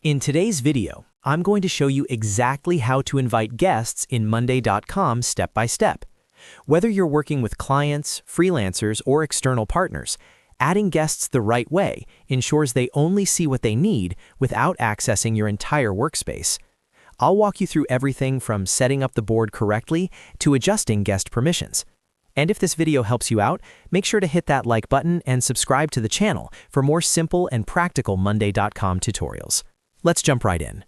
In today's video, I'm going to show you exactly how to invite guests in Monday.com step by step. Whether you're working with clients, freelancers, or external partners, adding guests the right way ensures they only see what they need without accessing your entire workspace. I'll walk you through everything from setting up the board correctly to adjusting guest permissions. And if this video helps you out, make sure to hit that like button and subscribe to the channel for more simple and practical Monday.com tutorials. Let's jump right in.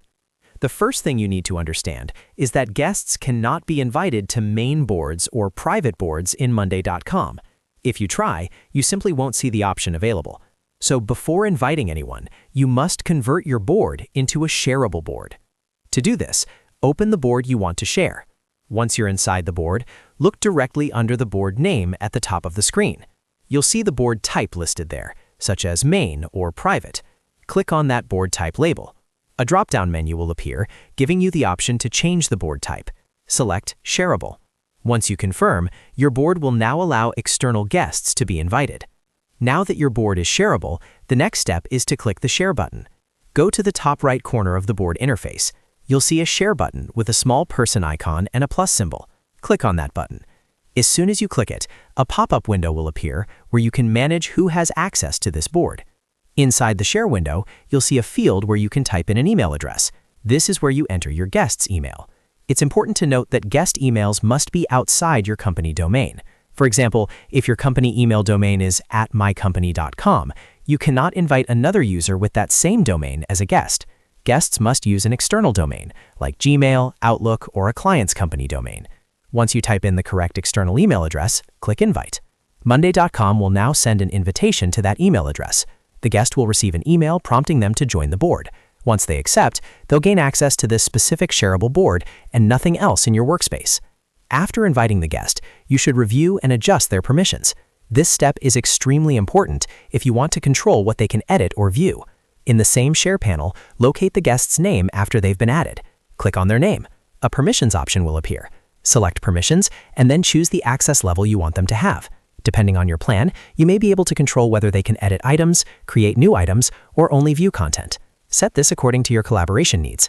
The first thing you need to understand is that guests cannot be invited to main boards or private boards in Monday.com. If you try, you simply won't see the option available. So before inviting anyone, you must convert your board into a shareable board. To do this, open the board you want to share. Once you're inside the board, look directly under the board name at the top of the screen. You'll see the board type listed there, such as main or private. Click on that board type label. A drop-down menu will appear, giving you the option to change the board type. Select Shareable. Once you confirm, your board will now allow external guests to be invited. Now that your board is shareable, the next step is to click the Share button. Go to the top right corner of the board interface. You'll see a Share button with a small person icon and a plus symbol. Click on that button. As soon as you click it, a pop-up window will appear where you can manage who has access to this board. Inside the Share window, you'll see a field where you can type in an email address. This is where you enter your guest's email. It's important to note that guest emails must be outside your company domain. For example, if your company email domain is @mycompany.com, you cannot invite another user with that same domain as a guest. Guests must use an external domain, like Gmail, Outlook, or a client's company domain. Once you type in the correct external email address, click Invite. Monday.com will now send an invitation to that email address. The guest will receive an email prompting them to join the board. Once they accept, they'll gain access to this specific shareable board and nothing else in your workspace. After inviting the guest, you should review and adjust their permissions. This step is extremely important if you want to control what they can edit or view. In the same Share panel, locate the guest's name after they've been added. Click on their name. A Permissions option will appear. Select Permissions and then choose the access level you want them to have. Depending on your plan, you may be able to control whether they can edit items, create new items, or only view content. Set this according to your collaboration needs.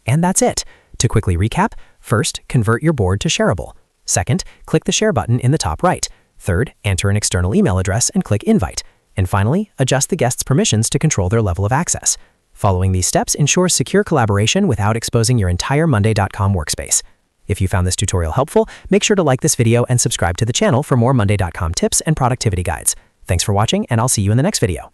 And that's it. To quickly recap, first, convert your board to shareable. Second, click the Share button in the top right. Third, enter an external email address and click Invite. And finally, adjust the guest's permissions to control their level of access. Following these steps ensures secure collaboration without exposing your entire Monday.com workspace. If you found this tutorial helpful, make sure to like this video and subscribe to the channel for more Monday.com tips and productivity guides. Thanks for watching, and I'll see you in the next video.